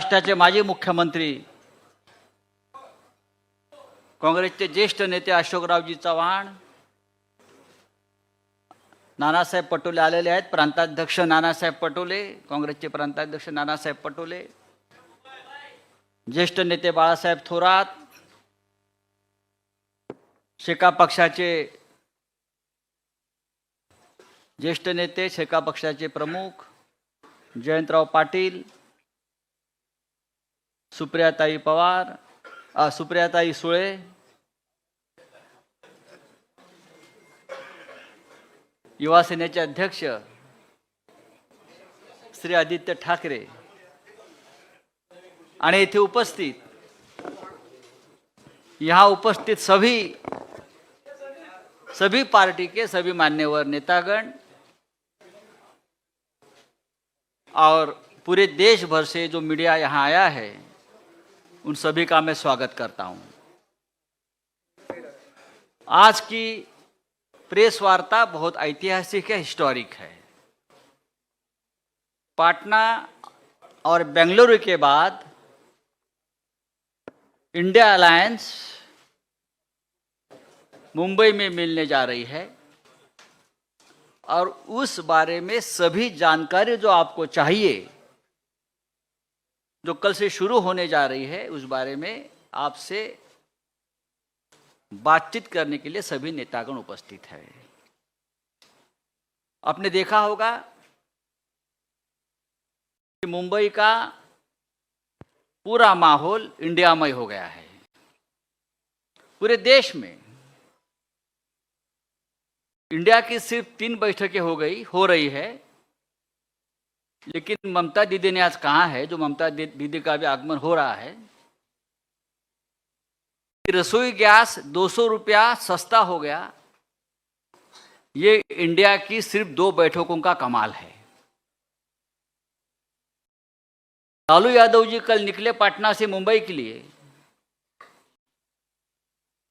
महाराष्ट्राचे माजी मुख्यमंत्री काँग्रेसचे ज्येष्ठ नेते अशोकरावजी चव्हाण, नानासाहेब पटोले आलेले आहेत. प्रांताध्यक्ष नानासाहेब पटोले, काँग्रेसचे प्रांताध्यक्ष नानासाहेब पटोले, ज्येष्ठ नेते बाळासाहेब थोरात, शेका पक्षाचे ज्येष्ठ नेते, शेका पक्षाचे प्रमुख जयंतराव पाटील, सुप्रियाताई पवार, सुप्रियाताई सुळे, युवा सेनेचे अध्यक्ष श्री आदित्य ठाकरे आणि इथे यहाँ उपस्थित सभी पार्टी के सभी मान्यवर नेतागण और पूरे देश भर से जो मीडिया यहाँ आया है, उन सभी का मैं स्वागत करता हूँ. आज की प्रेस वार्ता बहुत ऐतिहासिक है, हिस्टोरिक है. पटना और बेंगलुरु के बाद इंडिया अलायंस मुंबई में मिलने जा रही है और उस बारे में सभी जानकारी जो आपको चाहिए, जो कल से शुरू होने जा रही है, उस बारे में आपसे बातचीत करने के लिए सभी नेतागण उपस्थित है. आपने देखा होगा कि मुंबई का पूरा माहौल इंडियामय हो गया है. पूरे देश में इंडिया की सिर्फ 3 बैठकें हो रही है, लेकिन ममता दीदी ने आज कहा है, जो ममता दीदी का भी आगमन हो रहा है, कि रसोई गैस 200 रुपया सस्ता हो गया. ये इंडिया की सिर्फ 2 बैठकों का कमाल है. लालू यादव जी कल निकले पटना से मुंबई के लिए.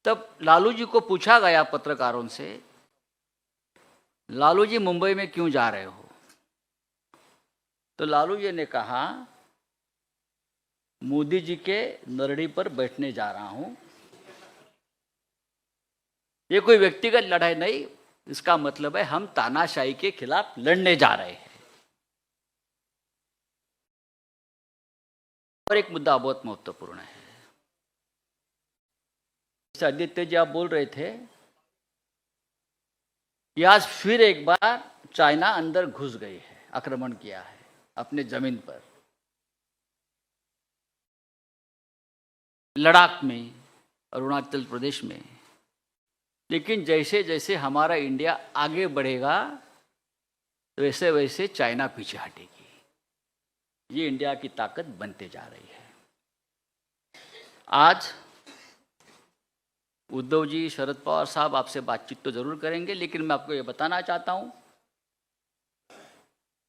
तब लालू जी को पूछा गया पत्रकारों से, लालू जी मुंबई में क्यों जा रहे हो? तो लालू जी ने कहा, मोदी जी के नरड़ी पर बैठने जा रहा हूं. ये कोई व्यक्तिगत लड़ाई नहीं, इसका मतलब है हम तानाशाही के खिलाफ लड़ने जा रहे हैं. और एक मुद्दा बहुत महत्वपूर्ण है. आदित्य जी आप बोल रहे थे कि आज फिर एक बार चाइना अंदर घुस गई है, आक्रमण किया है अपने जमीन पर. लद्दाख में, अरुणाचल प्रदेश में. लेकिन जैसे जैसे हमारा इंडिया आगे बढ़ेगा, वैसे वैसे चाइना पीछे हटेगी. ये इंडिया की ताकत बनते जा रही है. आज उद्धव जी, शरद पवार साहब आपसे बातचीत तो जरूर करेंगे, लेकिन मैं आपको ये बताना चाहता हूं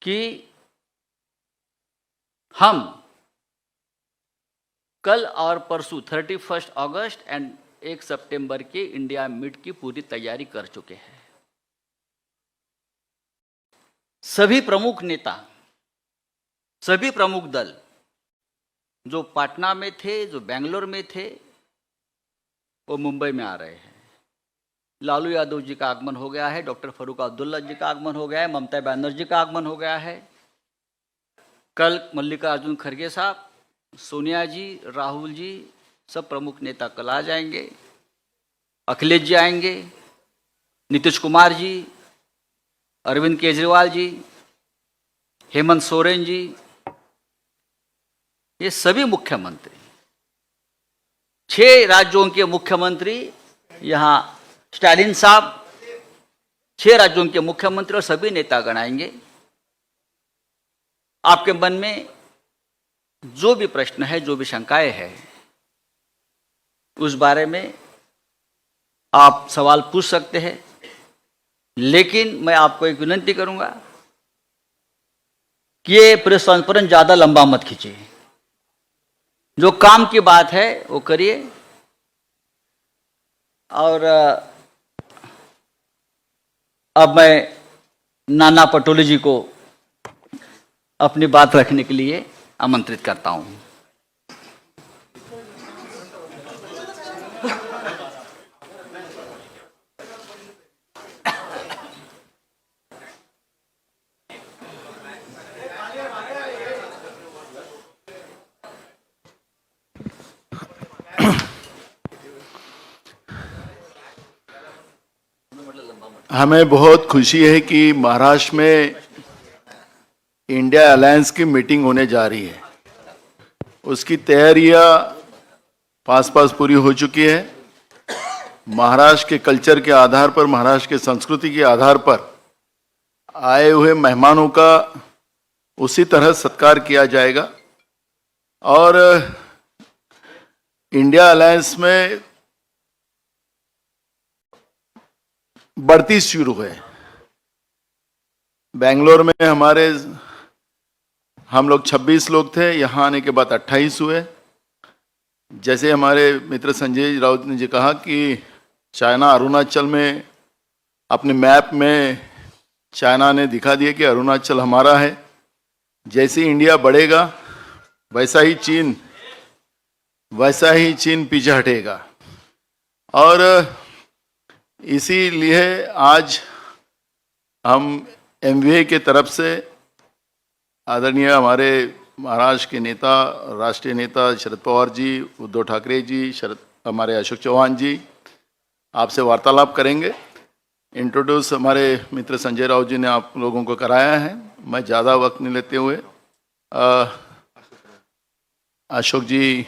कि हम कल और परसों 31 अगस्त एंड 1 सितंबर के इंडिया मीट की पूरी तैयारी कर चुके हैं. सभी प्रमुख नेता, सभी प्रमुख दल जो पटना में थे, जो बेंगलुरु में थे, वो मुंबई में आ रहे हैं. लालू यादव जी का आगमन हो गया है, डॉक्टर फारूक अब्दुल्ला जी का आगमन हो गया है, ममता बनर्जी का आगमन हो गया है. कल मल्लिकार्जुन खड़गे साहब, सोनिया जी, राहुल जी, सब प्रमुख नेता कल आ जाएंगे. अखिलेश जी आएंगे, नीतीश कुमार जी, अरविंद केजरीवाल जी, हेमंत सोरेन जी, ये सभी मुख्यमंत्री, 6 राज्यों के मुख्यमंत्री, यहाँ स्टालिन साहब, 6 राज्यों के मुख्यमंत्री और सभी नेतागण आएंगे. आपके मन में जो भी प्रश्न है, जो भी शंकाएं हैं, उस बारे में आप सवाल पूछ सकते हैं. लेकिन मैं आपको एक विनती करूंगा कि ये प्रेस कॉन्फ्रेंस ज्यादा लंबा मत खींचिए. जो काम की बात है वो करिए. और अब मैं नाना पटोले जी को अपनी बात रखने के लिए आमंत्रित करता हूं. हमें बहुत खुशी है कि महाराष्ट्र में इंडिया अलायंस की मीटिंग होने जा रही है। उसकी तैयारियां पास पूरी हो चुकी है। महाराष्ट्र के कल्चर के आधार पर, महाराष्ट्र के संस्कृति के आधार पर आए हुए मेहमानों का उसी तरह सत्कार किया जाएगा और इंडिया अलायंस में बढ़ती शुरू है। बेंगलोर में हम लोग 26 लोग थे, यहाँ आने के बाद 28 हुए। जैसे हमारे मित्र संजय राउत ने जी कहा कि चाइना अरुणाचल में अपने मैप में चाइना ने दिखा दिया कि अरुणाचल हमारा है। जैसे इंडिया बढ़ेगा वैसा ही चीन पीछे हटेगा और इसीलिए आज हम MVA के तरफ से आदरणीय हमारे महाराष्ट्र के नेता, राष्ट्रीय नेता शरद पवार जी, उद्धव ठाकरे जी, हमारे अशोक चौहान जी आपसे वार्तालाप करेंगे। इंट्रोड्यूस हमारे मित्र संजय राउत जी ने आप लोगों को कराया है। मैं ज़्यादा वक्त नहीं लेते हुए अशोक जी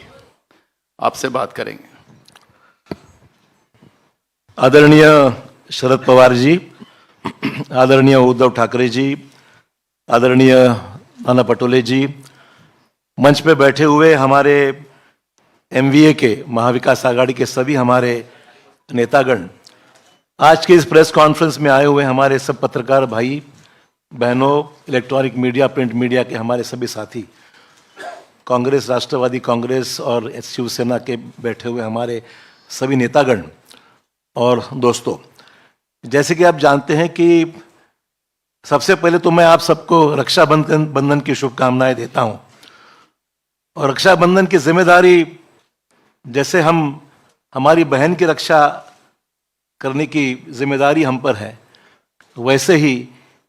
आपसे बात करेंगे। आदरणीय शरद पवार जी, आदरणीय उद्धव ठाकरे जी, आदरणीय नाना पटोले जी, मंच पे बैठे हुए हमारे MVA के महाविकास आघाड़ी के सभी हमारे नेतागण, आज के इस प्रेस कॉन्फ्रेंस में आए हुए हमारे सब पत्रकार भाई बहनों, इलेक्ट्रॉनिक मीडिया, प्रिंट मीडिया के हमारे सभी साथी, कांग्रेस, राष्ट्रवादी कांग्रेस और शिवसेना के बैठे हुए हमारे सभी नेतागण और दोस्तों, जैसे कि आप जानते हैं कि सबसे पहले तो मैं आप सबको रक्षाबंधन की शुभकामनाएं देता हूं। और रक्षाबंधन की जिम्मेदारी, जैसे हमारी बहन की रक्षा करने की जिम्मेदारी हम पर है, वैसे ही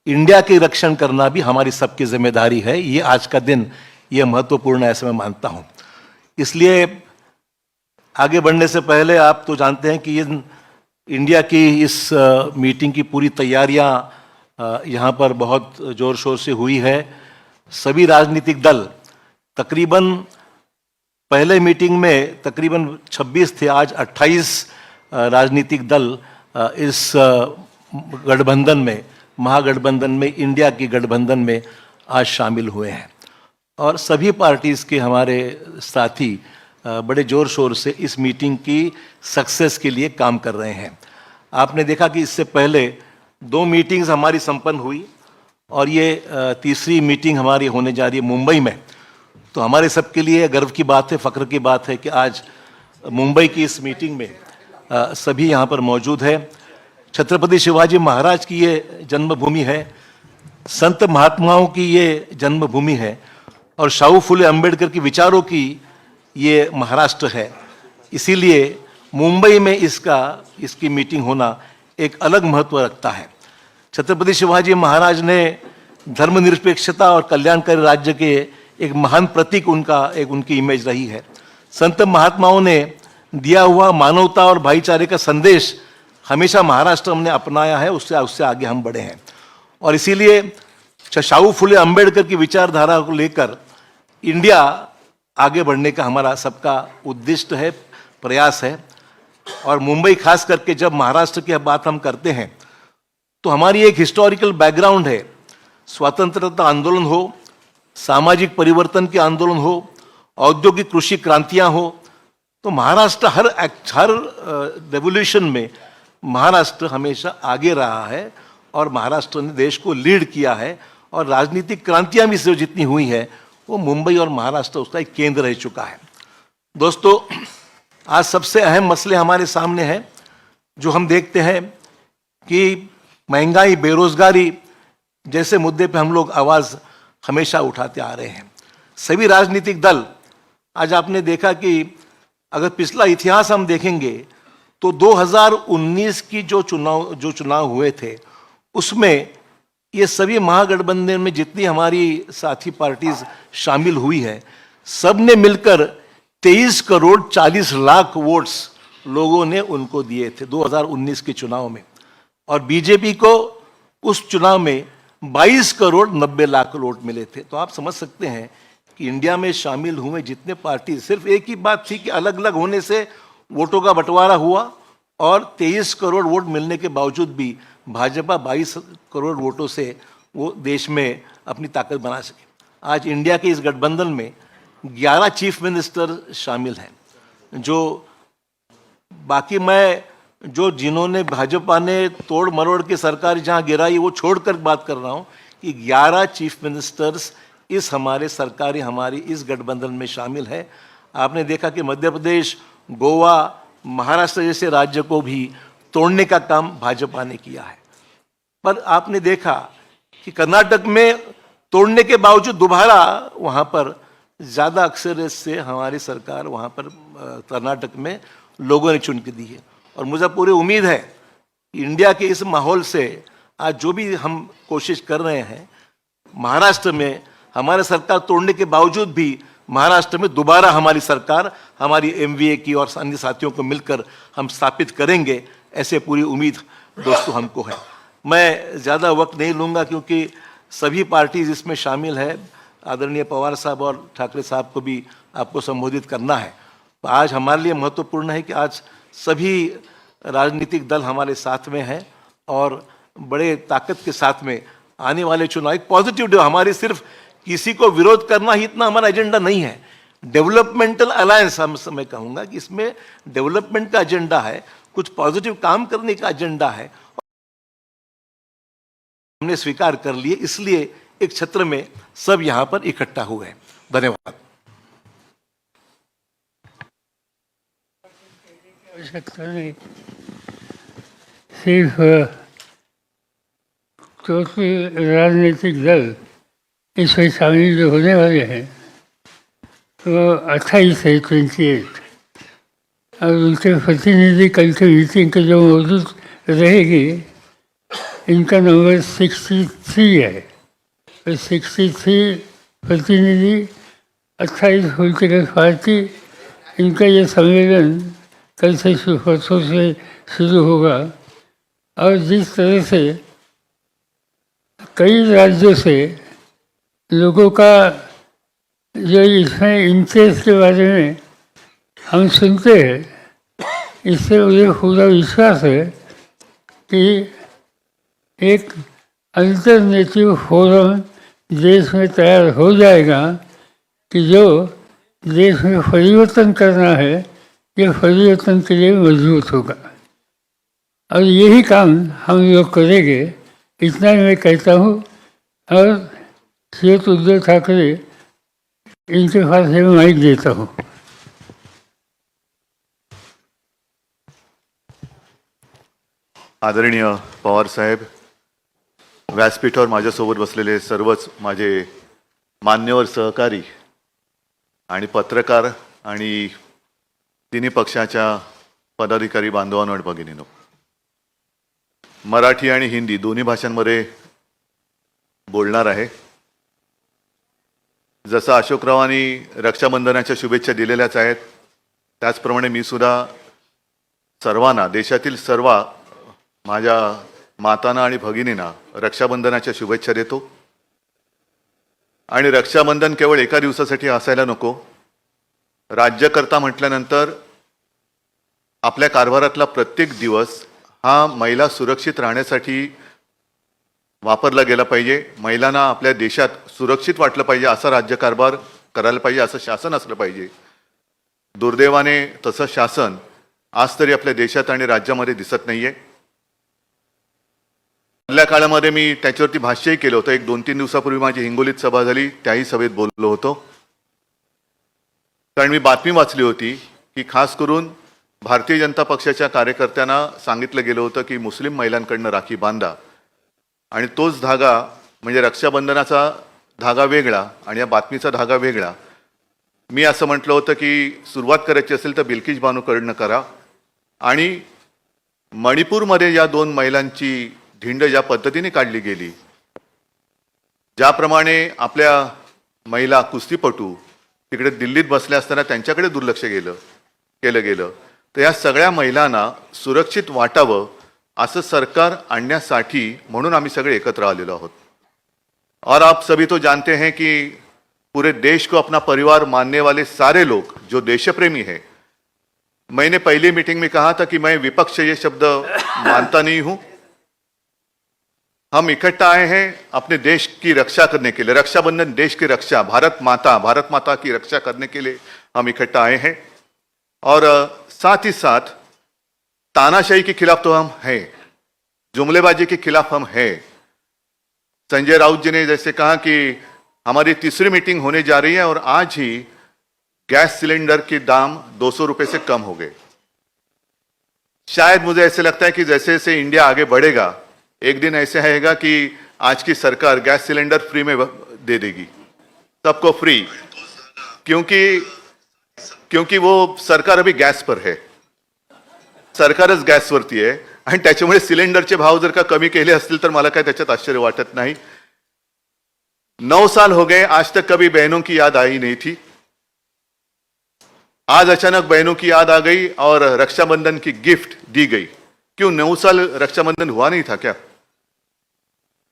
इंडिया की रक्षण करना भी हमारी सबकी जिम्मेदारी है। ये आज का दिन ये महत्वपूर्ण है, ऐसे मैं मानता हूं। इसलिए आगे बढ़ने से पहले आप तो जानते हैं कि ये इंडिया की इस मीटिंग की पूरी तैयारियां यहाँ पर बहुत ज़ोर शोर से हुई है। सभी राजनीतिक दल तकरीबन, पहले मीटिंग में तकरीबन 26 थे, आज 28 राजनीतिक दल इस गठबंधन में, महागठबंधन में, इंडिया की गठबंधन में आज शामिल हुए हैं। और सभी पार्टीज़ के हमारे साथी बड़े ज़ोर शोर से इस मीटिंग की सक्सेस के लिए काम कर रहे हैं। आपने देखा कि इससे पहले 2 मीटिंग्स हमारी संपन्न हुई और ये तीसरी मीटिंग हमारी होने जा रही है मुंबई में। तो हमारे सबके लिए गर्व की बात है, फ़ख्र की बात है कि आज मुंबई की इस मीटिंग में सभी यहाँ पर मौजूद है। छत्रपति शिवाजी महाराज की ये जन्मभूमि है, संत महात्माओं की ये जन्मभूमि है और शाहू फुले अंबेडकर की विचारों की ये महाराष्ट्र है। इसीलिए मुंबई में इसकी मीटिंग होना एक अलग महत्व रखता है। छत्रपति शिवाजी महाराज ने धर्मनिरपेक्षता और कल्याणकारी राज्य के एक महान प्रतीक उनकी इमेज रही है। संत महात्माओं ने दिया हुआ मानवता और भाईचारे का संदेश हमेशा महाराष्ट्र हमने अपनाया है, उससे आगे हम बढ़े हैं। और इसीलिए शाहू फुले अंबेडकर की विचारधारा को लेकर इंडिया आगे बढ़ने का हमारा सबका उद्दिष्ट है, प्रयास है। और मुंबई खास करके जब महाराष्ट्र की बात हम करते हैं तो हमारी एक हिस्टोरिकल बैकग्राउंड है। स्वतंत्रता आंदोलन हो, सामाजिक परिवर्तन के आंदोलन हो, औद्योगिक कृषि क्रांतियां हो, तो महाराष्ट्र हर रेवोल्यूशन में महाराष्ट्र हमेशा आगे रहा है और महाराष्ट्र ने देश को लीड किया है। और राजनीतिक क्रांतियां भी जो जितनी हुई है वो मुंबई और महाराष्ट्र उसका एक केंद्र रह चुका है। दोस्तों, आज सबसे अहम मसले हमारे सामने हैं जो हम देखते हैं कि महंगाई, बेरोजगारी जैसे मुद्दे पे हम लोग आवाज़ हमेशा उठाते आ रहे हैं। सभी राजनीतिक दल, आज आपने देखा कि अगर पिछला इतिहास हम देखेंगे तो 2019 की जो चुनाव हुए थे उसमें ये सभी महागठबंधन में जितनी हमारी साथी पार्टीज शामिल हुई है, सब ने मिलकर 23 करोड़ 40 लाख वोट्स लोगों ने उनको दिए थे 2019 के चुनाव में। और बीजेपी को उस चुनाव में 22 करोड़ 90 लाख वोट मिले थे। तो आप समझ सकते हैं कि इंडिया में शामिल हुए जितने पार्टी, सिर्फ एक ही बात थी कि अलग अलग होने से वोटों का बंटवारा हुआ और 23 करोड़ वोट मिलने के बावजूद भी भाजपा 22 करोड़ वोटों से वो देश में अपनी ताकत बना सके। आज इंडिया के इस गठबंधन में 11 चीफ मिनिस्टर शामिल हैं, जो बाकी मैं जो जिन्होंने भाजपा ने तोड़ मरोड़ के सरकार जहां गिराई वो छोड़कर बात कर रहा हूं कि 11 चीफ मिनिस्टर्स इस हमारे सरकारी हमारी इस गठबंधन में शामिल है। आपने देखा कि मध्य प्रदेश, गोवा, महाराष्ट्र जैसे राज्य को भी तोड़ने का काम भाजपा ने किया है। पर आपने देखा कि कर्नाटक में तोड़ने के बावजूद दोबारा वहां पर ज़्यादा अक्सरियत से हमारी सरकार वहां पर कर्नाटक में लोगों ने चुन के दी है। और मुझे पूरी उम्मीद है कि इंडिया के इस माहौल से आज जो भी हम कोशिश कर रहे हैं, महाराष्ट्र में हमारे सरकार तोड़ने के बावजूद भी महाराष्ट्र में दोबारा हमारी सरकार हमारी एमवीए की और अन्य साथियों को मिलकर हम स्थापित करेंगे, ऐसे पूरी उम्मीद दोस्तों हमको है। मैं ज़्यादा वक्त नहीं लूँगा क्योंकि सभी पार्टीज इसमें शामिल है। आदरणीय पवार साहब और ठाकरे साहब को भी आपको संबोधित करना है। आज हमारे लिए महत्वपूर्ण है कि आज सभी राजनीतिक दल हमारे साथ में हैं और बड़े ताकत के साथ में आने वाले चुनाव एक पॉजिटिव हमारी सिर्फ किसी को विरोध करना ही इतना हमारा एजेंडा नहीं है। डेवलपमेंटल अलायंस मैं कहूँगा कि इसमें डेवलपमेंट का एजेंडा है, कुछ पॉजिटिव काम करने का एजेंडा है। हमने स्वीकार कर लिए, इसलिए एक छत्र में सब यहाँ पर इकट्ठा हुए हैं। धन्यवाद। आवश्यकता नहीं, सिर्फ चौथे राजनीतिक दल इसमें शामिल जो होने वाले हैं वो 28 है, 28, और उनके प्रतिनिधि कल के मीटिंग के जो मौजूद रहेगी इनका नंबर 63 है। तो 63 प्रतिनिधि, 28 पॉलिटिकल पार्टी, इनका ये सम्मेलन कल से परसों से शुरू होगा। और जिस तरह से कई राज्यों से लोगों का जो इसमें इंटरेस्ट के बारे में हम सुनते हैं, इससे मुझे पूरा विश्वास है कि एक अल्टरनेटिव फोरम देश में तैयार हो जाएगा कि जो देश में परिवर्तन करना है, ये परिवर्तन के लिए मजबूत होगा। और यही काम हम लोग करेंगे, इतना ही मैं कहता हूँ। और श्रीयुत उद्धव ठाकरे, इनके पास मैं माइक देता हूँ। आदरणीय पवार साहेब, व्यासपीठावर माझ्यासोबत बसलेले सर्वच माझे मान्यवर सहकारी आणि पत्रकार आणि तिन्ही पक्षाच्या पदाधिकारी बांधवांनो आणि भगिनींनो, मराठी आणि हिंदी दोन्ही भाषांमध्ये बोलणार आहे। जसं अशोकरावांनी रक्षाबंधनाच्या शुभेच्छा दिलेल्याच आहेत, त्याचप्रमाणे मी सुद्धा सर्वांना, देशातील सर्व माझ्या मातांना आणि भगिनींना रक्षाबंधनाच्या शुभेच्छा देतो। आणि रक्षाबंधन केवळ एका दिवसासाठी असायला नको। राज्यकर्ता म्हटल्यानंतर आपल्या कारभारातला प्रत्येक दिवस हा महिला सुरक्षित राहण्यासाठी वापरला गेला पाहिजे। महिलांना आपल्या देशात सुरक्षित वाटलं पाहिजे, असा राज्यकारभार करायला पाहिजे, असं शासन असलं पाहिजे। दुर्दैवाने तसं शासन आज तरी आपल्या देशात आणि राज्यामध्ये दिसत नाहीये। मधल्या काळामध्ये मी त्याच्यावरती भाष्यही केलं होतं। एक 2-3 दिवसापूर्वी माझी हिंगोलीत सभा झाली, त्याही सभेत बोललो होतो। कारण मी बातमी वाचली होती की खास करून भारतीय जनता पक्षाच्या कार्यकर्त्यांना सांगितलं गेलं होतं की मुस्लिम महिलांकडनं राखी बांधा, आणि तोच धागा म्हणजे रक्षाबंधनाचा धागा वेगळा आणि या बातमीचा धागा वेगळा। मी असं म्हटलं होतं की सुरुवात करायची असेल तर बिल्किश बानूकडनं करा। आणि मणिपूरमध्ये या 2 महिलांची धिंड ज्या पद्धतीने काढली गेली, ज्याप्रमाणे आपल्या महिला कुस्तीपटू तिकडे दिल्लीत बसल्या असताना त्यांच्याकडे दुर्लक्ष केलं गेलं, तर या सगळ्या महिलांना सुरक्षित वाटावं असं सरकार आणण्यासाठी म्हणून आम्ही सगळे एकत्र आलेलो आहोत. और आप सभी तो जानते हैं कि पूरे देश को अपना परिवार मानने वाले सारे लोग जो देशप्रेमी हैं, मैंने पहली मीटिंग में कहा था कि मैं विपक्ष ये शब्द मानता नहीं हूं. हम इकट्ठा आए हैं अपने देश की रक्षा करने के लिए. रक्षाबंधन देश की रक्षा, भारत माता की रक्षा करने के लिए हम इकट्ठा आए हैं. और साथ ही साथ तानाशाही के खिलाफ तो हम हैं, जुमलेबाजी के खिलाफ हम हैं. संजय राउत जी ने जैसे कहा कि हमारी तीसरी मीटिंग होने जा रही है और आज ही गैस सिलेंडर के दाम 200 रुपए से कम हो गए. शायद मुझे ऐसे लगता है कि जैसे जैसे इंडिया आगे बढ़ेगा, एक दिन ऐसे आएगा कि आज की सरकार गैस सिलेंडर फ्री में दे देगी, सबको फ्री. क्योंकि वो सरकार अभी गॅस पर है, सरकारच गॅसवरती आहे आणि त्याच्यामुळे सिलेंडरचे भाव जर का कमी केले असतील तर मला काय त्याच्यात आश्चर्य वाटत नाही. 9 साल हो गए, आज तक कभी बहनों की याद आई नहीं थी. आज अचानक बहनों की याद आ गई और रक्षाबंधन की गिफ्ट दी गई. क्यों 9 साल रक्षाबंधन हुआ नहीं था क्या?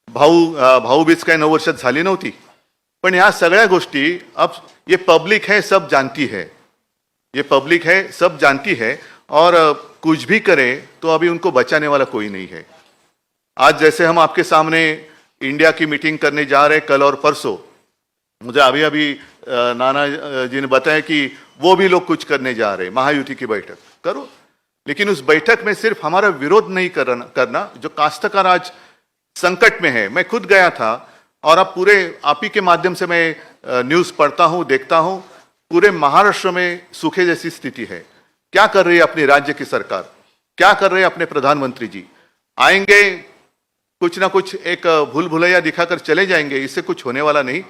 भाऊबीज काय 9 वर्षात झाली नव्हती. पण ह्या सगळ्या गोष्टी अब ये पब्लिक है, सब जानती है. ये पब्लिक है, सब जानती है और कुछ भी करे तो अभी उनको बचाने वाला कोई नहीं है. आज जैसे हम आपके सामने इंडिया की मीटिंग करने जा रहे हैं कल और परसों, मुझे अभी नाना जी ने बताया कि वो भी लोग कुछ करने जा रहे हैं, महायुति की बैठक करो. लेकिन उस बैठक में सिर्फ हमारा विरोध नहीं करना. जो काश्तकार आज संकट में है, मैं खुद गया था और अब पूरे आप ही के माध्यम से मैं न्यूज पढ़ता हूं, देखता हूं, पूरे महाराष्ट्र में सूखे जैसी स्थिति है. क्या कर रही है अपनी राज्य की सरकार, क्या कर रहे हैं अपने प्रधानमंत्री जी? आएंगे कुछ ना कुछ एक भूल भुलैया दिखाकर चले जाएंगे, इससे कुछ होने वाला नहीं.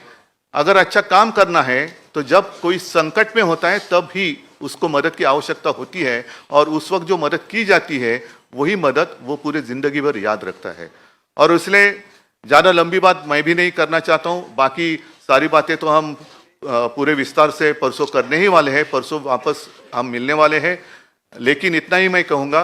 अगर अच्छा काम करना है तो जब कोई संकट में होता है तब ही उसको मदद की आवश्यकता होती है और उस वक्त जो मदद की जाती है वही मदद वो पूरे जिंदगी भर याद रखता है. और इसलिए ज़्यादा लंबी बात मैं भी नहीं करना चाहता हूँ. बाकी सारी बातें तो हम पूरे विस्तार से परसों करने ही वाले हैं, परसों वापस हम मिलने वाले हैं. लेकिन इतना ही मैं कहूँगा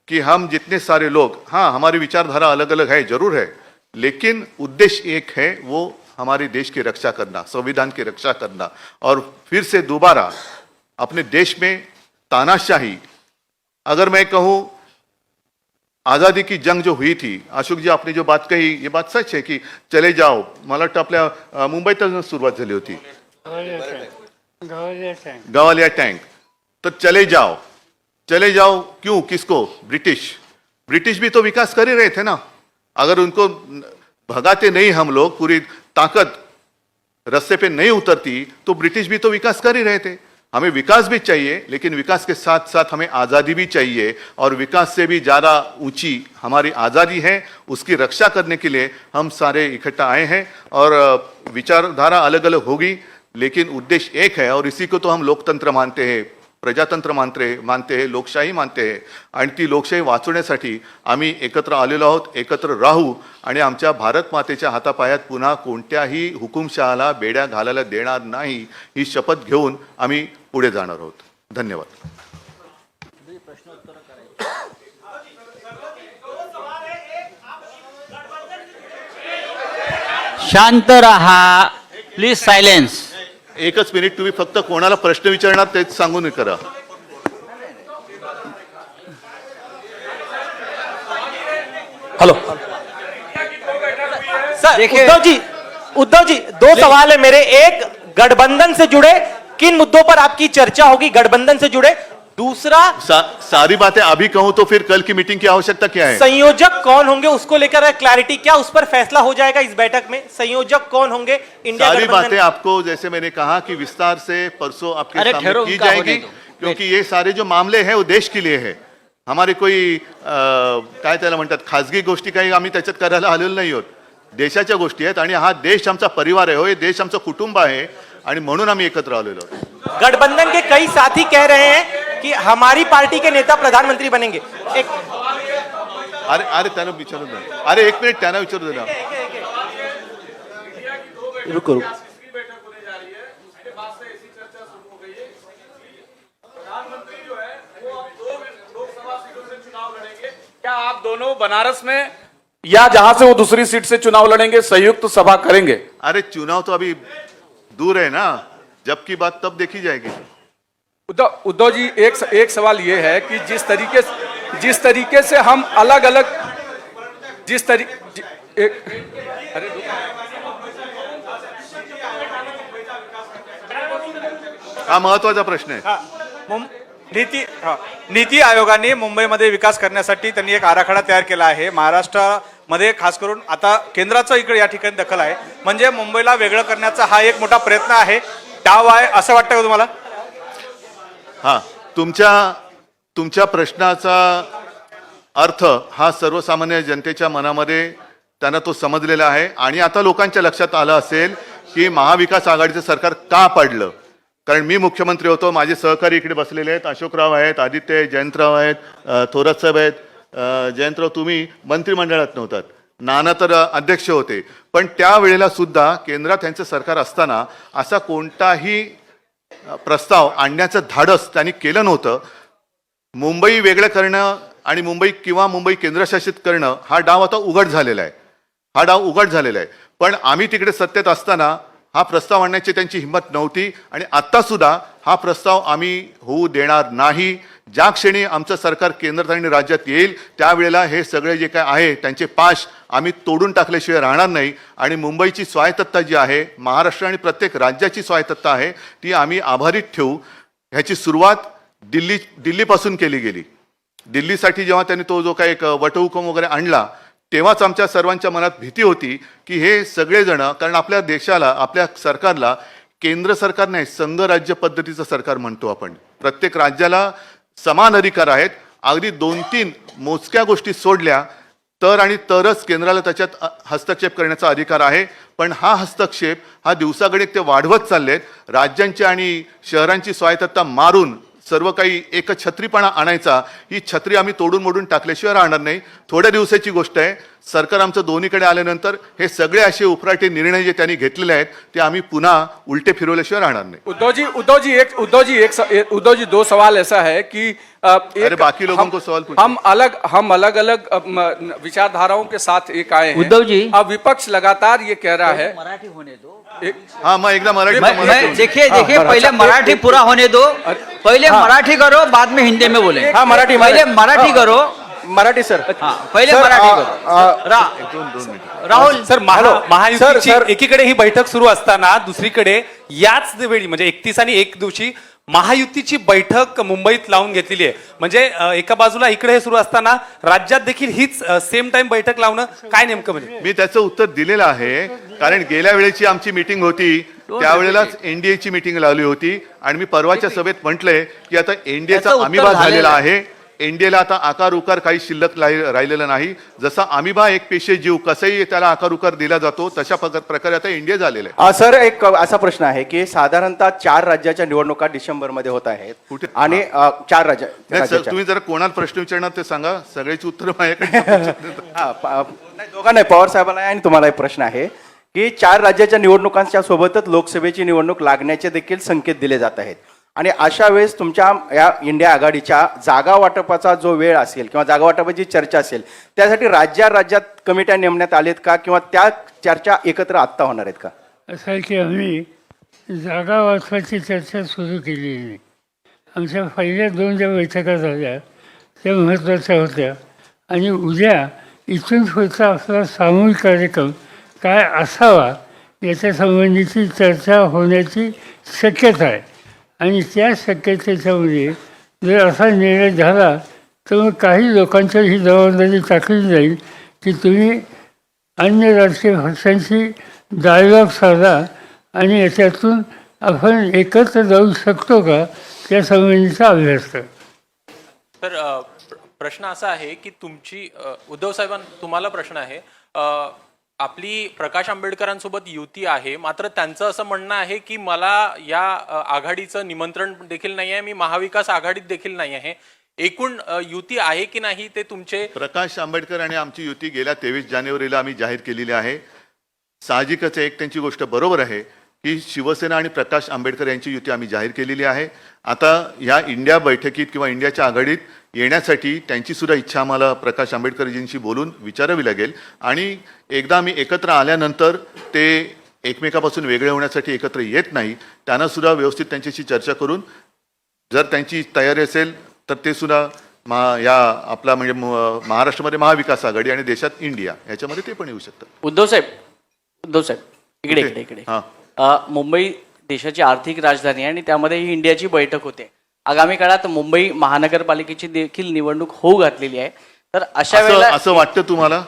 कि हम जितने सारे लोग, हाँ हमारी विचारधारा अलग अलग है, जरूर है, लेकिन उद्देश्य एक है, वो हमारे देश की रक्षा करना, संविधान की रक्षा करना. और फिर से दोबारा अपने देश में तानाशाही, अगर मैं कहूँ आज़ादी की जंग जो हुई थी, अशोक जी आपने जो बात कही ये बात सच है कि चले जाओ, मला वाटतं आपल्या मुंबईतच सुरुवात झाली होती, गवालिया टैंक. तो चले जाओ क्यों, किसको? ब्रिटिश भी तो विकास कर ही रहे थे ना. अगर उनको भगाते नहीं हम लोग, पूरी ताकत रास्ते पे नहीं उतरती तो ब्रिटिश भी तो विकास कर ही रहे थे. हमें विकास भी चाहिए, लेकिन विकास के साथ साथ हमें आज़ादी भी चाहिए. और विकास से भी ज़्यादा ऊंची हमारी आज़ादी है, उसकी रक्षा करने के लिए हम सारे इकट्ठा आए हैं. और विचारधारा अलग अलग होगी, लेकिन उद्देश्य एक है. और इसी को तो हम लोकतंत्र मानते हैं, प्रजातंत्र मानते हैं, लोकशाही मानते हैं. आणि ती लोकशाही वाचवण्यासाठी आम्ही एकत्र आलेलो आहोत, एकत्र राहू आणि आमच्या भारत मातेच्या हातापायात पुन्हा कोणत्याही हुकुमशहाला बेड्या घालायला देणार नाही, ही शपथ घेऊन आम्ही पुढे जाणार आहोत. धन्यवाद. शांत रहा प्लीज, सायलेन्स. एकच मिनिट, तुम्ही फक्त कोणाला प्रश्न विचारणार तेच सांगून करा. Hello sir. देखिए- उद्धव जी 2 सवाल है मेरे. एक, गठबंधन से जुड़े किन मुद्दों पर आपकी चर्चा होगी, गठबंधन से जुड़े? दूसरा, सारी बातें अभी कहूं तो फिर कल की मीटिंग की आवश्यकता क्या है? संयोजक कौन होंगे उसको लेकर क्लैरिटी, क्या उस पर फैसला हो जाएगा इस बैठक में? संयोजक कौन होंगे इंडिया सारी गठबंधन? बातें आपको जैसे मैंने कहा कि विस्तार से परसों आपके अरे सामने ठहरो, की उनका होने जाएगी. दो. क्योंकि ये सारे जो मामले हैं वो देश के लिए है. हमारे कोई काय त्याला म्हणतात खाजगी गोष्टी काही आम्ही त्याच्यात करायला आलेलो नाही आहोत. देशाच्या गोष्टी आहेत आणि हा देश आमचा परिवार आहे, हो हे देश आमचं कुटुंब आहे आणि म्हणून आम्ही एकत्र आलेलो आहोत. गठबंधन के कई साथी कह रहे हैं कि हमारी पार्टी के नेता प्रधानमंत्री बनेंगे. एक अरे त्यांना विचारू दे. अरे एक मिनिट, त्यांना विचारू दे ना. रुको. क्या आप आप दोनों बनारस में या जहां से वो दूसरी सीट से चुनाव लड़ेंगे संयुक्त सभा करेंगे? अरे चुनाव तो अभी दूर है ना, जब की बात तब देखी जाएगी। उद्धव जी, एक सवाल ये है कि जिस तरीके से हम अलग अलग हा महत्वाचा प्रश्न आहे। नीती आयोगाने मुंबईमध्ये विकास करण्यासाठी त्यांनी एक आराखडा तयार केला आहे। महाराष्ट्रामध्ये खास करून आता केंद्राचं इकडे या ठिकाणी दखल आहे, म्हणजे मुंबईला वेगळं करण्याचा हा एक मोठा प्रयत्न आहे, डाव आहे, असं वाटतं का तुम्हाला? हा, तुमच्या प्रश्नाचा अर्थ हा सर्वसामान्य जनतेच्या मनामध्ये त्यांना तो समजलेला आहे आणि आता लोकांच्या लक्षात आलं असेल की महाविकास आघाडीचं सरकार का पडलं। कारण मी मुख्यमंत्री होतो, माझे सहकारी इकडे बसलेले आहेत, अशोकराव आहेत, आदित्य जयंतराव आहेत, थोरात साहेब आहेत, जयंतराव तुम्ही मंत्रिमंडळात नव्हतात, नाना तर अध्यक्ष होते, पण त्यावेळेला सुद्धा केंद्रात त्यांचं सरकार असताना असा कोणताही प्रस्ताव आणण्याचं धाडस त्यांनी केलं नव्हतं। मुंबई वेगळं करणं आणि मुंबई केंद्रशासित करणं हा डाव आता उघड झालेला आहे, पण आम्ही तिकडे सत्तेत असताना हा प्रस्ताव आणण्याची त्यांची हिंमत नव्हती आणि आता सुद्धा हा प्रस्ताव आम्ही होऊ देणार नाही। ज्या क्षणी आमचं सरकार केंद्रात आणि राज्यात येईल त्यावेळेला हे सगळे जे काय आहे त्यांचे पाश आम्ही तोडून टाकल्याशिवाय राहणार नाही आणि मुंबईची स्वायत्तता जी आहे, महाराष्ट्र आणि प्रत्येक राज्याची स्वायत्तता आहे, ती आम्ही आभारीत ठेवू। ह्याची सुरुवात दिल्लीपासून केली गेली। दिल्लीसाठी जेव्हा त्यांनी तो जो काही एक वटहुकूम वगैरे आणला तेव्हाच आमच्या सर्वांच्या मनात भीती होती की हे सगळेजण, कारण आपल्या देशाला, आपल्या सरकारला केंद्र सरकार नाही, संघ राज्य पद्धतीचं सरकार म्हणतो आपण, प्रत्येक राज्याला समान अधिकार आहेत। अगदी 2-3 मोजक्या गोष्टी सोडल्या तरच केंद्राला त्याच्यात हस्तक्षेप करण्याचा अधिकार आहे, पण हा हस्तक्षेप हा दिवसागणिक ते वाढवत चाललेत। राज्यांची आणि शहरांची स्वायत्तता मारून सर्व काही एकछत्रीपणा आणायचा, ही छत्री आम्ही तोडून मोडून टाकल्याशिवाय राहणार नाही। थोड्या दिवसाची गोष्ट आहे, सरकार आमचं दोन्हीकडे आल्यानंतर हे सगळे असे उपराटे निर्णय जे त्यांनी घेतलेले आहेत ते आम्ही पुन्हा उलटे फिरवल्याशिवाय राहणार नाही। उद्धव जी, 2 सवाल ऐसा है कि अरे बाकी लोगों को सवाल पूछो। हम अलग अलग विचारधाराओं के साथ एक आए हैं। उद्धव जी, अब विपक्ष लगातार ये कह रहा है, मराठी होने दो। हाँ, मैं एकदम मराठी देखिए पहले मराठी पूरा होने दो, पहले मराठी करो, बाद में हिंदी में बोले। हाँ, मराठी पहले मराठी करो, मराठी सर। हाँ पहले मराठी करो। राहुल सर, महायुतीची एकीकडे ही बैठक सुरू असताना दुसरीकडे याच वेळी म्हणजे 31 आणि 1 दिवशी महायुतीची बैठक मुंबईत लावून घेतलेली आहे। म्हणजे एका बाजूला इकडे हे सुरू असताना राज्यात देखील हीच सेम टाइम बैठक लावणं काय नेमकं? म्हणजे मी त्याचं उत्तर दिलेलं आहे, कारण गेल्या वेळेची आमची मीटिंग होती त्यावेळेलाच एनडीएची मीटिंग लावली होती आणि मी परवाच्या सभेत म्हटलंय की आता एनडीएचा अमिबा झालेला आहे, एनडीएला आता आकार उकार काही शिल्लक राहिलेला नाही। जसा अमिबा एक पेशे जीव कसंही त्याला आकार उकार दिला जातो तशा प्रकारे आता एनडीए झालेलं आहे। सर, एक असा प्रश्न आहे की साधारणतः 4 राज्याच्या निवडणुका डिसेंबरमध्ये होत आहेत कुठे? आणि 4 नाही सर, राज्याच्या तुम्ही जरा कोणाला प्रश्न विचारणार ते सांगा, सगळ्याची उत्तर माझ्याकडे। दोघांना, पवार साहेबांना आणि तुम्हाला एक प्रश्न आहे की 4 राज्याच्या निवडणुकांच्या सोबतच लोकसभेची निवडणूक लागण्याचे देखील संकेत दिले जात आहेत आणि अशा वेळेस तुमच्या या इंडिया आघाडीच्या जागा वाटपाचा जो वेळ असेल किंवा जागा वाटपाची चर्चा असेल त्यासाठी राज्यात कमिट्या नेमण्यात आलेत का किंवा त्या चर्चा एकत्र आत्ता होणार आहेत का? असं आहे की आम्ही जागा वाटपाची चर्चा सुरू केली नाही। आमच्या पहिल्या 2 ज्या बैठका झाल्या त्या महत्त्वाच्या होत्या आणि उद्या इथून पुढचा आपला सामूहिक कार्यक्रम काय असावा याच्या संबंधीची चर्चा होण्याची शक्यता आहे आणि त्या शक्यतेच्यामध्ये जर असा निर्णय झाला तर मग काही लोकांच्या ही जबाबदारी टाकली जाईल की तुम्ही अन्य राजकीय पक्षांशी डायलॉग साधा आणि याच्यातून आपण एकत्र जाऊ शकतो का त्या संबंधीचा अभ्यास करा। तर प्रश्न असा आहे की तुमची उद्धव साहेबांना तुम्हाला प्रश्न आहे, आपली प्रकाश आंबेडकरांसोबत युती आहे, मात्र त्यांचं असं म्हणणं आहे की मला या आघाडीचं निमंत्रण देखील नाही आहे, मी महाविकास आघाडीत देखील नाही आहे। एकूण युती आहे की नाही ते तुमचे? प्रकाश आंबेडकर आणि आमची युती गेल्या 23 जानेवारीला आम्ही जाहीर केलेली आहे। साहजिकच एक त्यांची गोष्ट बरोबर आहे की शिवसेना आणि प्रकाश आंबेडकर यांची युती आम्ही जाहीर केलेली आहे। आता ह्या इंडिया बैठकीत किंवा इंडियाच्या आघाडीत येण्यासाठी त्यांची सुद्धा इच्छा आम्हाला प्रकाश आंबेडकरजींशी बोलून विचारावी लागेल आणि एकदा आम्ही एकत्र आल्यानंतर ते एकमेकापासून वेगळे होण्यासाठी एकत्र येत नाही, त्यांना सुद्धा व्यवस्थित त्यांच्याशी चर्चा करून जर त्यांची तयारी असेल तर ते सुद्धा आपला म्हणजे महाराष्ट्रामध्ये महाविकास आघाडी आणि देशात इंडिया याच्यामध्ये ते पण येऊ शकतात. उद्धव साहेब इकडे इकडे इकडे हां. मुंबई देशाची आर्थिक राजधानी आहे आणि त्यामध्ये ही इंडियाची बैठक होते. आगामी काळात मुंबई महानगरपालिकेची देखील निवडणूक होऊ घातलेली आहे. तर अशा वेळेला असं वाटतं तुम्हाला?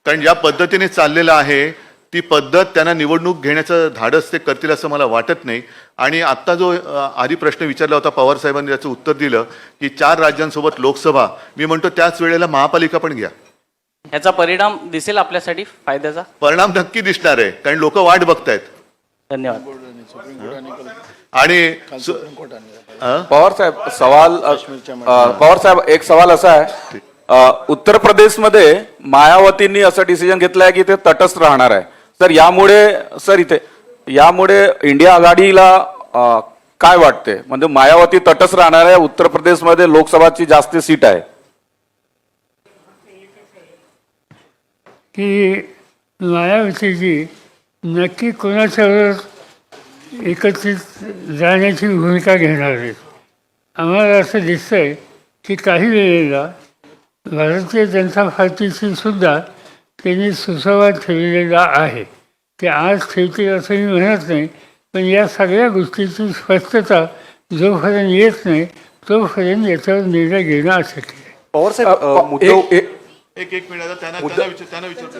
कारण ज्या पद्धतीने चाललेलं आहे ती पद्धत त्यांना निवडणूक घेण्याचं धाडस ते करतील असं मला वाटत नाही. आणि आत्ता जो आधी प्रश्न विचारला होता पवार साहेबांनी त्याचं उत्तर दिलं की 4 राज्यांसोबत लोकसभा, मी म्हणतो त्याच वेळेला महापालिका पण घ्या. ह्याचा परिणाम दिसेल आपल्यासाठी फायद्याचा? परिणाम नक्की दिसणार आहे कारण लोक वाट बघतायत. धन्यवाद. आणि पवार साहेब एक सवाल असा आहे, उत्तर प्रदेशमध्ये मायावतींनी असं डिसिजन घेतलं आहे की ते तटस्थ राहणार आहे. तर यामुळे इंडिया आघाडीला काय वाटते? म्हणजे मायावती तटस्थ राहणार आहे, उत्तर प्रदेशमध्ये लोकसभाची जास्त सीट आहे. की मायावतीजी नक्की कोणाच्यावर एकत्रित जाण्याची भूमिका घेणार आहेत. आम्हाला असं दिसतंय की काही वेळेला भारतीय जनता पार्टीशी सुद्धा त्यांनी सुसंवाद ठेवलेला आहे. ते आज ठेवतील असं मी म्हणत नाही, पण या सगळ्या गोष्टीची स्पष्टता जोपर्यंत येत नाही तोपर्यंत याच्यावर निर्णय घेणं अशक्य आहे. पवार साहेब एक मिनिट त्यांना विचारतो.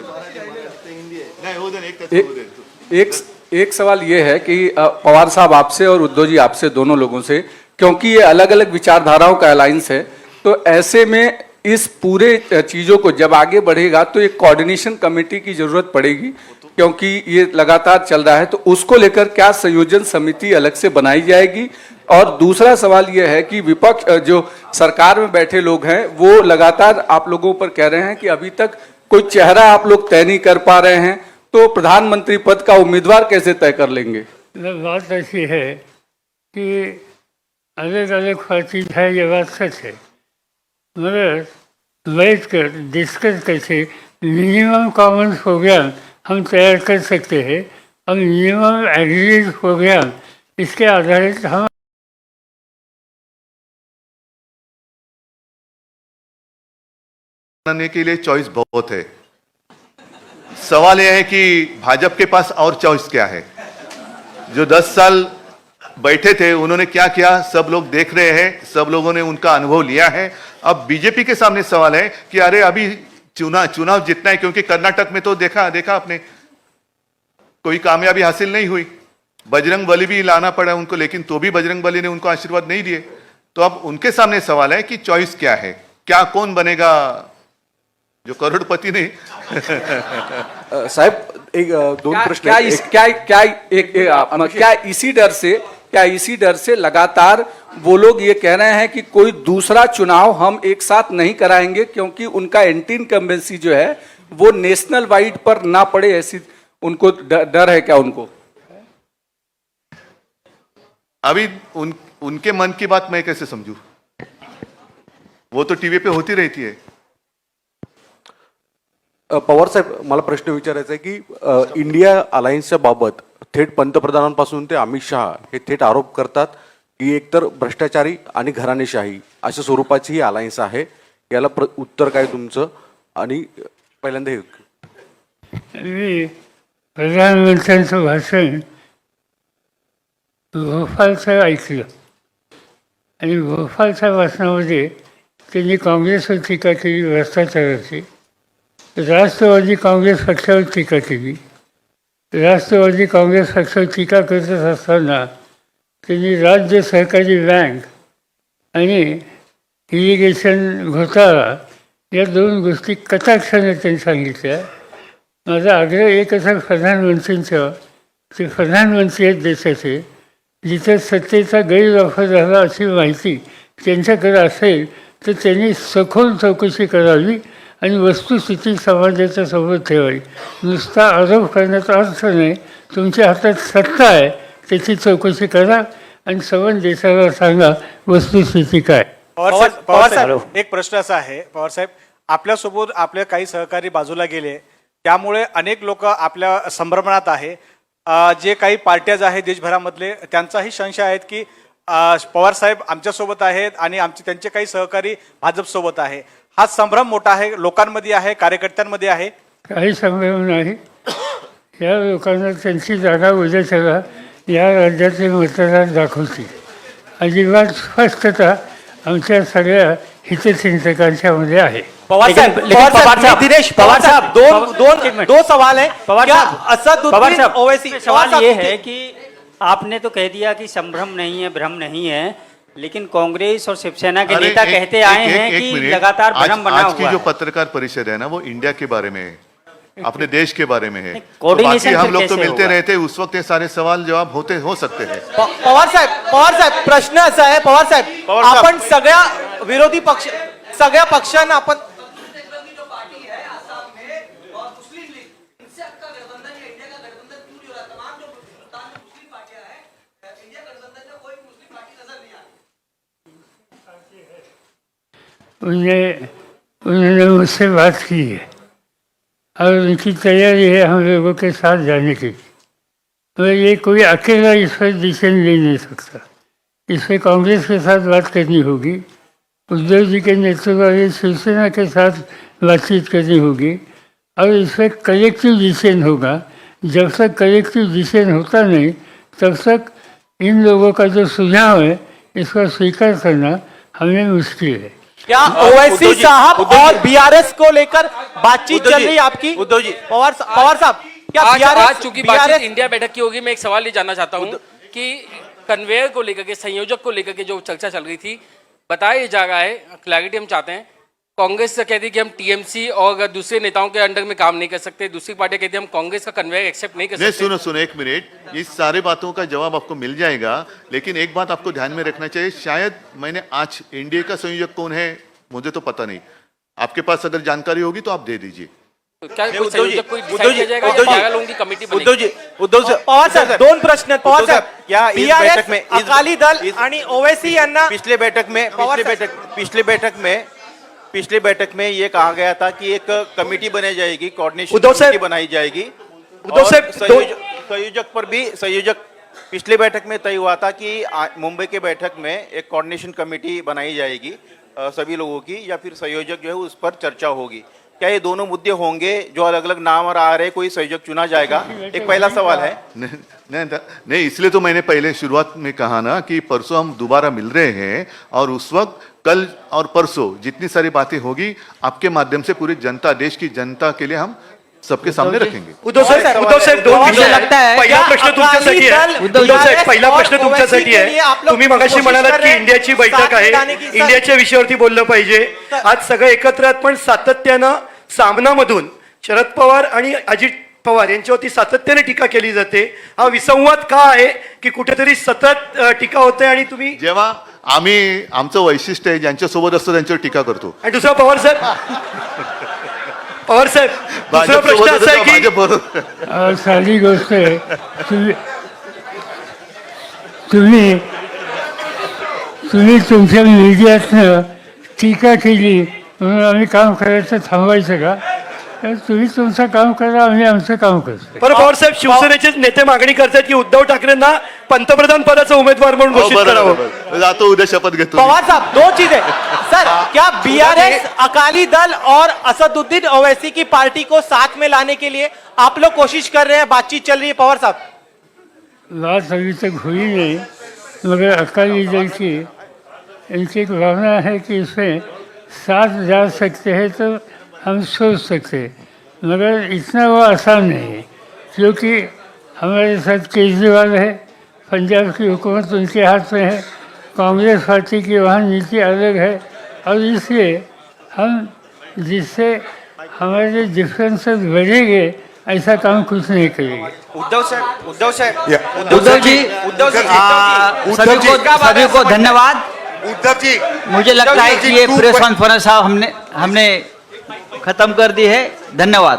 नाही, होऊ दे ना, एक त्याचं होऊ दे. एक सवाल ये है कि पवार साहब आपसे और उद्धव जी आपसे दोनों लोगों से, क्योंकि ये अलग अलग विचारधाराओं का अलायंस है, तो ऐसे में इस पूरे चीज़ों को जब आगे बढ़ेगा तो एक कोऑर्डिनेशन कमेटी की जरूरत पड़ेगी, क्योंकि ये लगातार चल रहा है. तो उसको लेकर क्या संयोजन समिति अलग से बनाई जाएगी? और दूसरा सवाल ये है कि विपक्ष जो सरकार में बैठे लोग हैं वो लगातार आप लोगों पर कह रहे हैं कि अभी तक कोई चेहरा आप लोग तय नहीं कर पा रहे हैं, तो प्रधानमंत्री पद का उम्मीदवार कैसे तय कर लेंगे? बात ऐसी है कि अलग अलग पार्टी है, ये बात सच है, मगर बैठ कर डिस्कस करके मिनिमम कॉमन प्रोग्राम हम तैयार कर सकते हैं और मिनिमम एग्रीड प्रोग्राम इसके आधारित हम बनाने के लिए चॉइस बहुत है. सवाल यह है कि भाजपा के पास और चॉइस क्या है? जो 10 साल बैठे थे उन्होंने क्या किया सब लोग देख रहे हैं, सब लोगों ने उनका अनुभव लिया है. अब बीजेपी के सामने सवाल है कि अरे अभी चुनाव जीतना है, क्योंकि कर्नाटक में तो देखा आपने कोई कामयाबी हासिल नहीं हुई. बजरंग बली भी लाना पड़ा उनको, लेकिन तो भी बजरंग बली ने उनको आशीर्वाद नहीं दिए. तो अब उनके सामने सवाल है कि चॉइस क्या है, क्या कौन बनेगा जो करोड़पति नहीं. साहेब एक दोन प्रश्न क्या इसी डर से लगातार वो लोग ये कह रहे हैं कि कोई दूसरा चुनाव हम एक साथ नहीं कराएंगे, क्योंकि उनका एंटी इनकम्बेंसी जो है वो नेशनल वाइड पर ना पड़े, ऐसी उनको डर है क्या? उनको अभी उनके मन की बात मैं कैसे समझूं? वो तो टीव्ही पे होती रहती है. पवार साहेब, मला प्रश्न विचारायचा आहे की इंडिया अलायन्सच्या बाबत थेट पंतप्रधानांपासून ते अमित शहा हे थेट आरोप करतात की एकतर भ्रष्टाचारी आणि घराणेशाही अशा स्वरूपाची ही अलायन्स आहे. याला उत्तर काय तुमचं? आणि पहिल्यांदा हे मी प्रधानमंत्र्यांचं भाषण भोपाळचं ऐकलं आणि भोपाळच्या भाषणामध्ये त्यांनी काँग्रेसवर टीका केली, भ्रष्टाचाराची. राष्ट्रवादी काँग्रेस पक्षावर टीका केली. राष्ट्रवादी काँग्रेस पक्षावर टीका करत असताना त्यांनी राज्य सहकारी बँक आणि इरिगेशन घोटाळा या 2 गोष्टी कटाक्षाने त्यांनी सांगितल्या. माझा आग्रह एक असा प्रधानमंत्रींचा, ते प्रधानमंत्री आहेत देशाचे, जिथे सत्तेचा गैरवापर झाला अशी माहिती त्यांच्याकडे असेल तर त्यांनी सखोल चौकशी करावी आणि वस्तुस्थिती समाजाच्या समोर ठेवावी. नुसता आरोप करण्याचा अर्थ नाही. तुमच्या हातात सत्ता आहे, त्याची चौकशी करा आणि संबंध देशाला सांगा वस्तुस्थिती काय. पवार साहेब एक प्रश्न असा आहे पवार साहेब, आपल्यासोबत आपले काही सहकारी बाजूला गेले, त्यामुळे अनेक लोक आपल्या संभ्रमणात आहे. जे काही पार्ट्याज आहेत देशभरामधले त्यांचाही संशय आहेत की पवार साहेब आमच्यासोबत आहेत आणि आमचे त्यांचे काही सहकारी भाजपसोबत आहे. हा संभ्रम मोठा आहे, लोकांमध्ये आहे, कार्यकर्त्यांमध्ये आहे. काही संभव नाही. या लोकांना त्यांची जागा उद्याच्याला या राज्याचे मतदार दाखवतील. अजिबात स्पष्टता आमच्या सगळ्या हितचिंतकांच्या मध्ये आहे. पवार साहब दिनेश पवार साहब दो सवाल है. क्या असदुद्दीन ओवैसी, सवाल ये है कि आपने तो कह दिया कि संभ्रम नहीं है, भ्रम नहीं है, लेकिन कांग्रेस और शिवसेना के नेता कहते आए हैं कि लगातार भ्रम बना आज की हुआ जो है. पत्रकार परिषद है ना वो इंडिया के बारे में है, अपने देश के बारे में है. तो कोऑर्डिनेशन बाकी हम फिर लोग तो कैसे मिलते होगा? रहते, उस वक्त ये सारे सवाल जवाब हो सकते हैं. पवार साहेब प्रश्न असा आहे पवार साहेब, आपण सगळ्या विरोधी पक्ष सगळ्या पक्षांना आपण उन्होंने मुझसे बात की है और उनकी तैयारी है हम लोगों के साथ जाने की. मगर ये कोई अकेला इस पर डिसीजन ले नहीं सकता. इसमें कांग्रेस के साथ बात करनी होगी, उद्धव जी के नेतृत्व वाली शिवसेना के साथ बातचीत करनी होगी और इसमें कलेक्टिव डिसीजन होगा. जब तक कलेक्टिव डिसीजन होता नहीं तब तक इन लोगों का जो सुझाव है इसका स्वीकार करना हमें मुश्किल है. क्या ओवैसी साहब और बीआरएस को लेकर बातचीत चल रही है आपकी? उद्धव जी पवार साहब क्या आज चूंकि बातचीत इंडिया बैठक की होगी, मैं एक सवाल ये जानना चाहता हूँ कि कन्वेयर को लेकर के, संयोजक को लेकर के जो चर्चा चल रही थी, बताया जा रहा है, क्लैरिटी हम चाहते हैं. कांग्रेस से कहती कि हम टीएमसी और दूसरे नेताओं के अंडर में काम नहीं कर सकते, दूसरी पार्टी कहती हम कांग्रेस का कन्वेयर एक्सेप्ट नहीं कर सकते. सुनो एक मिनट, इस सारे बातों का जवाब आपको मिल जाएगा, लेकिन एक बात आपको ध्यान में रखना चाहिए. शायद मैंने आज एनडीए का संयोजक कौन है मुझे तो पता नहीं, आपके पास अगर जानकारी होगी तो आप दे दीजिए. तो क्या कोई संयोजक कोई डिसाइड किया जाएगा या 11 लोगों की कमिटी बनेगी? पवार साहेब दोन प्रश्न आहेत. पवार साहेब या बीआरएस में अकाली दल आणि ओवैसी यांना पिछले बैठक में ये कहा गया था कि एक कमेटी बनाई जाएगी, कोऑर्डिनेशन कमेटी बनाई जाएगी. संयोजक पिछली बैठक में तय हुआ था कि मुंबई के बैठक में एक कोऑर्डिनेशन कमेटी बनाई जाएगी सभी लोगों की, या फिर संयोजक जो है उस पर चर्चा होगी. क्या ये दोनों मुद्दे होंगे जो अलग अलग नाम और आ रहे, कोई संयोजक चुना जाएगा? एक पहला सवाल है. नहीं, इसलिए तो मैंने पहले शुरुआत में कहा ना कि परसों हम दोबारा मिल रहे हैं और उस वक्त कल और परसों जितनी सारी बातें होगी आपके माध्यम से पूरी जनता, देश की जनता के लिए हम सबके सामने रखेंगे. उद्धव साहेब दोन विषय लगता है. पहिला प्रश्न तुमच्यासाठी आहे. उद्धव साहेब पहिला प्रश्न तुमच्यासाठी आहे. तुम्ही मगाशी म्हणालात की इंडियाची बैठक आहे, इंडियाच्या विषयावरती बोललं पाहिजे. आज सगळं एकत्र आहेत, पण सातत्यानं सामनामधून शरद पवार आणि अजित पवार यांच्यावरती सातत्याने टीका केली जाते. हा विसंवाद का आहे की कुठेतरी सतत टीका होते आणि तुम्ही जेव्हा आम्ही आमचं वैशिष्ट्य आहे ज्यांच्यासोबत असतो त्यांच्यावर टीका करतो. आणि दुसरा पवार साहेब दुसरा प्रश्न असा आहे की साधी गोष्ट आहे. तुम्ही तुमच्या मीडियातनं टीका केली म्हणून आम्ही काम करायचं थांबवायचं का? तर तुम्ही तुमचं काम करा, आम्ही आमचं काम करतो. बरं पवार साहेब, शिवसेनेचे नेते मागणी करतात की उद्धव ठाकरेंना पंतप्रधान पदाचा उमेदवार म्हणून घोषित करावं. जातो उद्या शपथ घेतो. पवार साहब दो चीजें सर, क्या बीआरएस अकाली दल और असदुद्दीन ओवैसी की पार्टी को साथ में लाने के लिए आप लोग कोशिश कर रहे हैं, बातचीत चल रही है? पवार साहब बात अभी तक हुई नहीं, मगर अकाली दल की इनकी एक भावना है कि इसमें साथ जा सकते हैं तो हम सोच सकते हैं, मगर इतना वो आसान नहीं है क्योंकि हमारे साथ केजरीवाल है, पंजाब की हुकूमत उनके हाथ में है, कांग्रेस पार्टी की वहाँ नीति अलग है और इसलिए हम जिससे हमारे डिफरेंसेस बढ़ेंगे ऐसा काम कुछ नहीं करेंगे. उद्धव साहेब सभी को धन्यवाद. उद्धव जी, मुझे लगता है कि ये प्रेस कॉन्फ्रेंस हमने खत्म कर दी है. धन्यवाद.